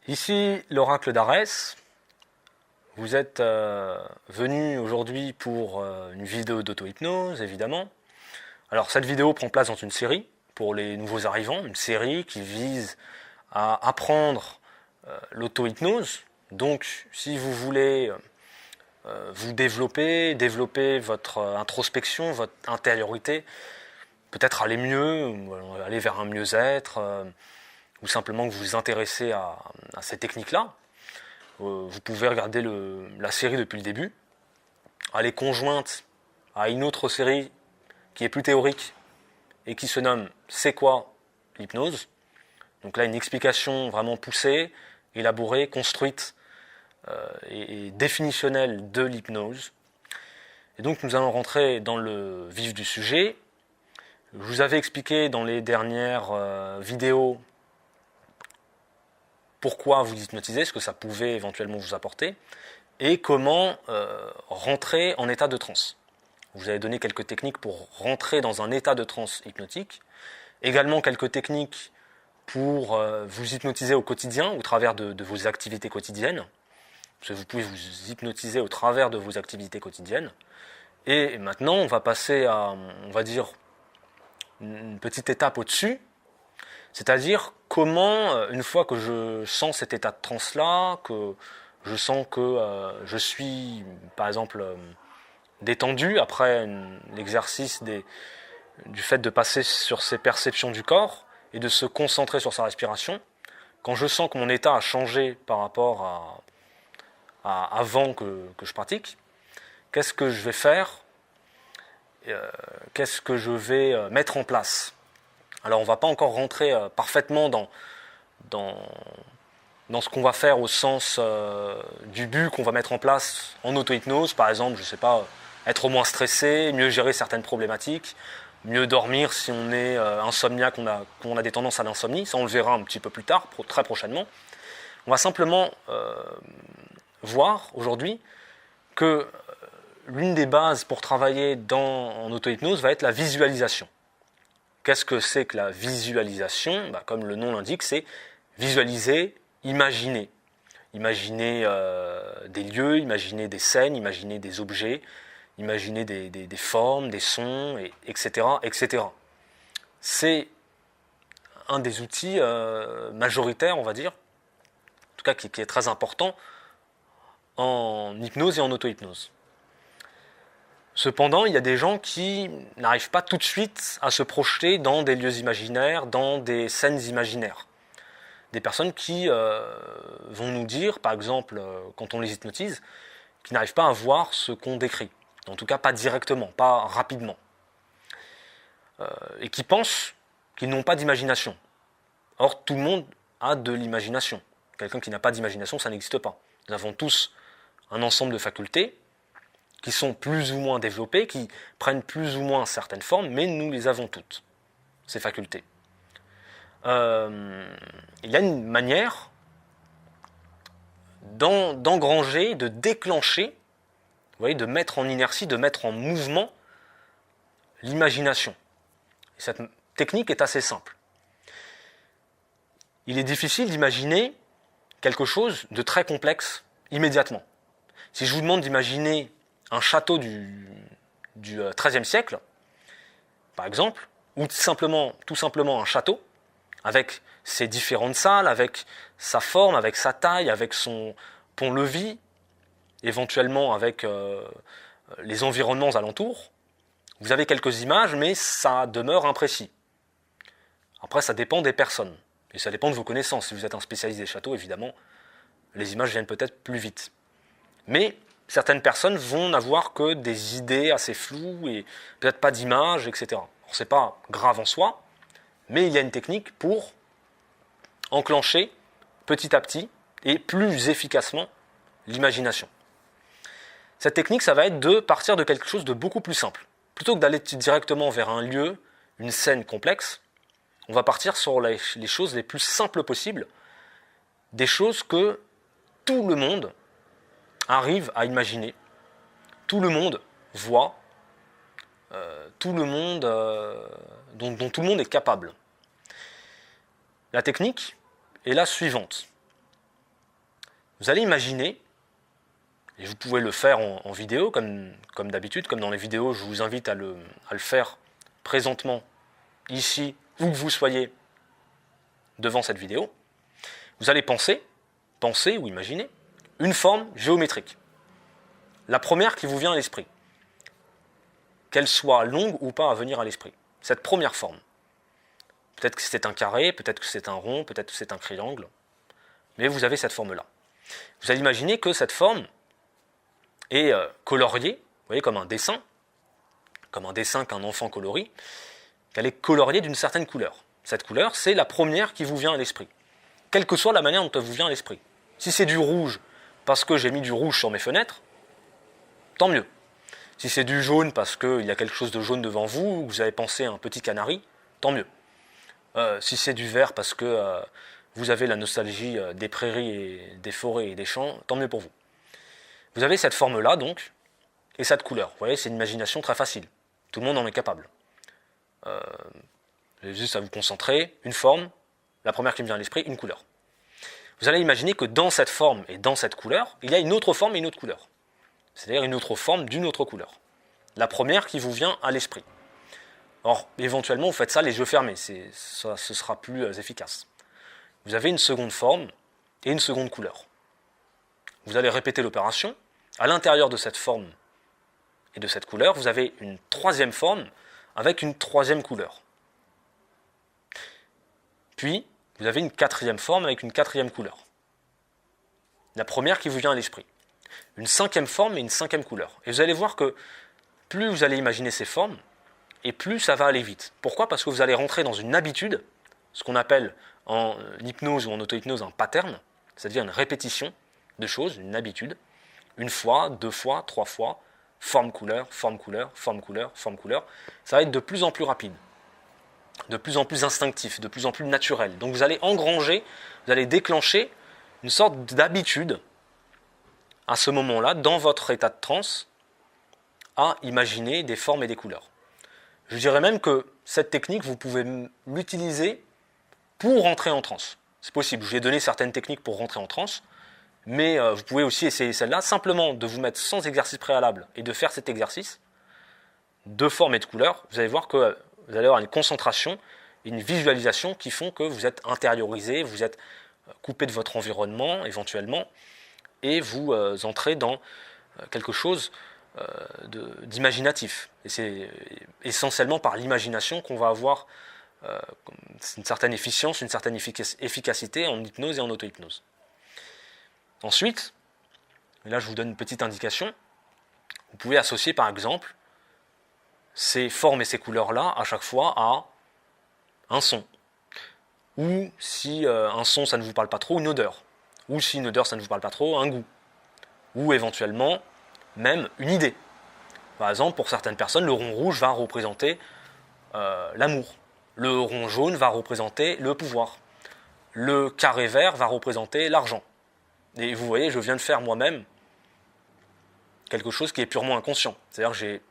Ici l'oracle d'Arès. Vous êtes venu aujourd'hui pour une vidéo d'auto-hypnose, évidemment. Alors cette vidéo prend place dans une série pour les nouveaux arrivants, une série qui vise à apprendre l'auto-hypnose. Donc si vous voulez vous développer votre introspection, votre intériorité, peut-être aller mieux, ou aller vers un mieux-être, ou simplement que vous vous intéressez à ces techniques-là, vous pouvez regarder la série depuis le début. Elle est conjointe à une autre série qui est plus théorique et qui se nomme C'est quoi l'hypnose? Donc là, une explication vraiment poussée, élaborée, construite et définitionnelle de l'hypnose. Et donc nous allons rentrer dans le vif du sujet. Je vous avais expliqué dans les dernières vidéos pourquoi vous hypnotisez, ce que ça pouvait éventuellement vous apporter, et comment rentrer en état de transe. Je vous avais donné quelques techniques pour rentrer dans un état de transe hypnotique, également quelques techniques pour vous hypnotiser au quotidien, au travers de vos activités quotidiennes, parce que vous pouvez vous hypnotiser au travers de vos activités quotidiennes. Et maintenant, on va passer à, on va dire, une petite étape au-dessus, c'est-à-dire comment, une fois que je sens cet état de transe-là, que je sens que je suis, par exemple, détendu après l'exercice du fait de passer sur ces perceptions du corps et de se concentrer sur sa respiration, quand je sens que mon état a changé par rapport à avant que je pratique, qu'est-ce que je vais faire, qu'est-ce que je vais mettre en place. Alors on ne va pas encore rentrer parfaitement dans ce qu'on va faire au sens du but qu'on va mettre en place en auto-hypnose, par exemple, je ne sais pas, être moins stressé, mieux gérer certaines problématiques, mieux dormir si on est insomniaque, qu'on a des tendances à l'insomnie, ça on le verra un petit peu plus tard, très prochainement. On va simplement voir aujourd'hui que l'une des bases pour travailler en auto-hypnose va être la visualisation. Qu'est-ce que c'est que la visualisation? Comme le nom l'indique, c'est visualiser, imaginer. Imaginer des lieux, imaginer des scènes, imaginer des objets, imaginer des formes, des sons, etc., etc. C'est un des outils majoritaires, on va dire, en tout cas qui est très important en hypnose et en auto-hypnose. Cependant, il y a des gens qui n'arrivent pas tout de suite à se projeter dans des lieux imaginaires, dans des scènes imaginaires. Des personnes qui vont nous dire, par exemple, quand on les hypnotise, qu'ils n'arrivent pas à voir ce qu'on décrit. En tout cas, pas directement, pas rapidement. Et qui pensent qu'ils n'ont pas d'imagination. Or, tout le monde a de l'imagination. Quelqu'un qui n'a pas d'imagination, ça n'existe pas. Nous avons tous un ensemble de facultés qui sont plus ou moins développées, qui prennent plus ou moins certaines formes, mais nous les avons toutes, ces facultés. Il y a une manière d'engranger, de déclencher, vous voyez, de mettre en inertie, de mettre en mouvement l'imagination. Et cette technique est assez simple. Il est difficile d'imaginer quelque chose de très complexe immédiatement. Si je vous demande d'imaginer un château du XIIIe siècle, par exemple, ou tout simplement un château, avec ses différentes salles, avec sa forme, avec sa taille, avec son pont-levis, éventuellement avec les environnements alentours, vous avez quelques images, mais ça demeure imprécis. Après, ça dépend des personnes, et ça dépend de vos connaissances. Si vous êtes un spécialiste des châteaux, évidemment, les images viennent peut-être plus vite. Mais certaines personnes vont n'avoir que des idées assez floues et peut-être pas d'images, etc. Alors, c'est pas grave en soi, mais il y a une technique pour enclencher petit à petit et plus efficacement l'imagination. Cette technique, ça va être de partir de quelque chose de beaucoup plus simple. Plutôt que d'aller directement vers un lieu, une scène complexe, on va partir sur les choses les plus simples possibles, des choses que tout le monde arrive à imaginer, tout le monde voit, tout le monde, dont tout le monde est capable. La technique est la suivante. vous allez imaginer, et vous pouvez le faire en vidéo, comme d'habitude, comme dans les vidéos, je vous invite à le faire présentement, ici, où que vous soyez devant cette vidéo. Vous allez penser ou imaginer une forme géométrique. La première qui vous vient à l'esprit, qu'elle soit longue ou pas à venir à l'esprit. Cette première forme. Peut-être que c'est un carré, peut-être que c'est un rond, peut-être que c'est un triangle, mais vous avez cette forme-là. Vous allez imaginer que cette forme est coloriée, vous voyez, comme un dessin qu'un enfant colorie, qu'elle est coloriée d'une certaine couleur. Cette couleur, c'est la première qui vous vient à l'esprit, quelle que soit la manière dont elle vous vient à l'esprit. Si c'est du rouge, parce que j'ai mis du rouge sur mes fenêtres, tant mieux. Si c'est du jaune, parce qu'il y a quelque chose de jaune devant vous, ou vous avez pensé à un petit canari, tant mieux. Si c'est du vert, parce que vous avez la nostalgie des prairies, et des forêts et des champs, tant mieux pour vous. Vous avez cette forme-là, donc, et cette couleur. Vous voyez, c'est une imagination très facile. Tout le monde en est capable. Vous avez juste à vous concentrer, une forme, la première qui me vient à l'esprit, une couleur. Vous allez imaginer que dans cette forme et dans cette couleur, il y a une autre forme et une autre couleur. C'est-à-dire une autre forme d'une autre couleur. La première qui vous vient à l'esprit. Or, éventuellement, vous faites ça les yeux fermés, ce sera plus efficace. Vous avez une seconde forme et une seconde couleur. Vous allez répéter l'opération. À l'intérieur de cette forme et de cette couleur, vous avez une troisième forme avec une troisième couleur. Puis, vous avez une quatrième forme avec une quatrième couleur. La première qui vous vient à l'esprit. Une cinquième forme et une cinquième couleur. Et vous allez voir que plus vous allez imaginer ces formes, et plus ça va aller vite. Pourquoi ? Parce que vous allez rentrer dans une habitude, ce qu'on appelle en hypnose ou en auto-hypnose un pattern, c'est-à-dire une répétition de choses, une habitude, une fois, deux fois, trois fois, forme, couleur, forme, couleur, forme, couleur, forme, couleur. Ça va être de plus en plus rapide, de plus en plus instinctif, de plus en plus naturel. Donc vous allez engranger, vous allez déclencher une sorte d'habitude à ce moment-là, dans votre état de transe, à imaginer des formes et des couleurs. Je dirais même que cette technique, vous pouvez l'utiliser pour rentrer en transe. C'est possible, je vous ai donné certaines techniques pour rentrer en transe, mais vous pouvez aussi essayer celle-là, simplement de vous mettre sans exercice préalable et de faire cet exercice de forme et de couleur. Vous allez voir que vous allez avoir une concentration, une visualisation qui font que vous êtes intériorisé, vous êtes coupé de votre environnement éventuellement, et vous entrez dans quelque chose d'imaginatif. Et c'est essentiellement par l'imagination qu'on va avoir une certaine efficience, une certaine efficacité en hypnose et en auto-hypnose. Ensuite, et là je vous donne une petite indication, vous pouvez associer par exemple ces formes et ces couleurs-là à chaque fois à un son. Ou si un son ça ne vous parle pas trop, une odeur. Ou si une odeur ça ne vous parle pas trop, un goût. Ou éventuellement même une idée. Par exemple, pour certaines personnes, le rond rouge va représenter l'amour. Le rond jaune va représenter le pouvoir. Le carré vert va représenter l'argent. Et vous voyez, je viens de faire moi-même quelque chose qui est purement inconscient. C'est-à-dire que j'ai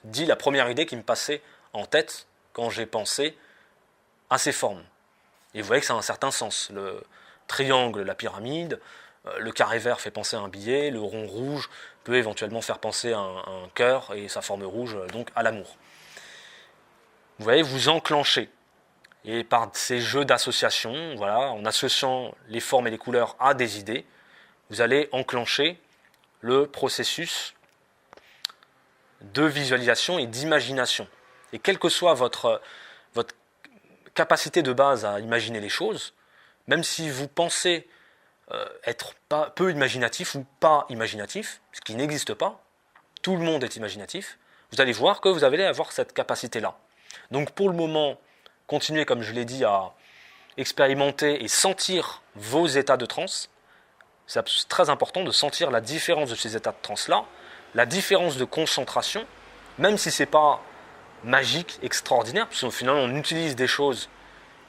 dit la première idée qui me passait en tête quand j'ai pensé à ces formes. Et vous voyez que ça a un certain sens. Le triangle, la pyramide, le carré vert fait penser à un billet, le rond rouge peut éventuellement faire penser à un cœur et sa forme rouge donc à l'amour. Vous voyez, vous enclenchez. Et par ces jeux d'association, voilà, en associant les formes et les couleurs à des idées, vous allez enclencher le processus de visualisation et d'imagination. Et quelle que soit votre capacité de base à imaginer les choses, même si vous pensez être peu imaginatif ou pas imaginatif, ce qui n'existe pas, tout le monde est imaginatif, vous allez voir que vous allez avoir cette capacité-là. Donc pour le moment, continuez, comme je l'ai dit, à expérimenter et sentir vos états de transe. C'est très important de sentir la différence de ces états de transe-là, la différence de concentration, même si ce n'est pas magique, extraordinaire, parce que finalement on utilise des choses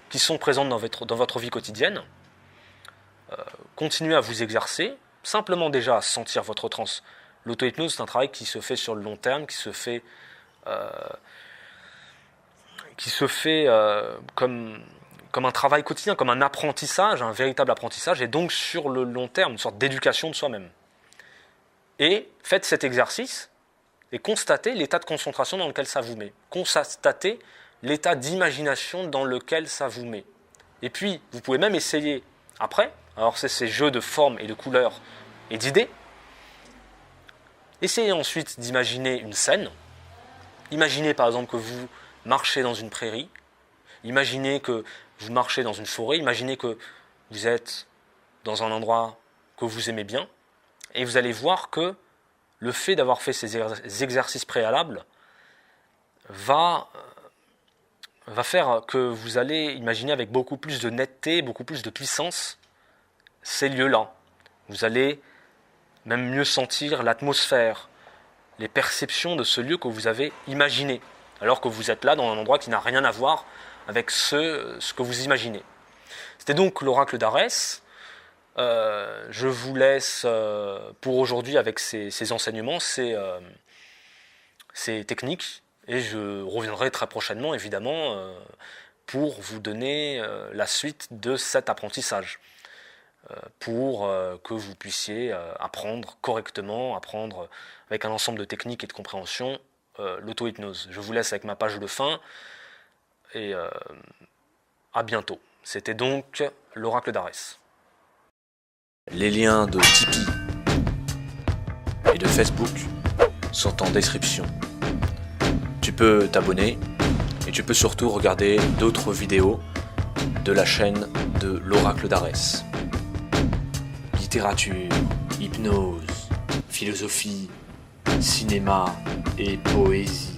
qui sont présentes dans votre vie quotidienne. Continuez à vous exercer, simplement déjà à sentir votre transe. L'auto-hypnose, c'est un travail qui se fait sur le long terme, qui se fait comme comme un travail quotidien, comme un apprentissage, un véritable apprentissage, et donc sur le long terme, une sorte d'éducation de soi-même. Et faites cet exercice et constatez l'état de concentration dans lequel ça vous met. Constatez l'état d'imagination dans lequel ça vous met. Et puis, vous pouvez même essayer après, alors c'est ces jeux de formes et de couleurs et d'idées. Essayez ensuite d'imaginer une scène. Imaginez par exemple que vous marchez dans une prairie. Imaginez que vous marchez dans une forêt. Imaginez que vous êtes dans un endroit que vous aimez bien. Et vous allez voir que le fait d'avoir fait ces exercices préalables va faire que vous allez imaginer avec beaucoup plus de netteté, beaucoup plus de puissance ces lieux-là. Vous allez même mieux sentir l'atmosphère, les perceptions de ce lieu que vous avez imaginé, alors que vous êtes là dans un endroit qui n'a rien à voir avec ce que vous imaginez. C'était donc l'oracle d'Arès. Je vous laisse pour aujourd'hui avec ces enseignements, ces techniques, et je reviendrai très prochainement évidemment pour vous donner la suite de cet apprentissage, pour que vous puissiez apprendre correctement, apprendre avec un ensemble de techniques et de compréhension l'auto-hypnose. Je vous laisse avec ma page de fin et à bientôt. C'était donc l'oracle d'Arès. Les liens de Tipeee et de Facebook sont en description. Tu peux t'abonner et tu peux surtout regarder d'autres vidéos de la chaîne de l'oracle d'Arès. Littérature, hypnose, philosophie, cinéma et poésie.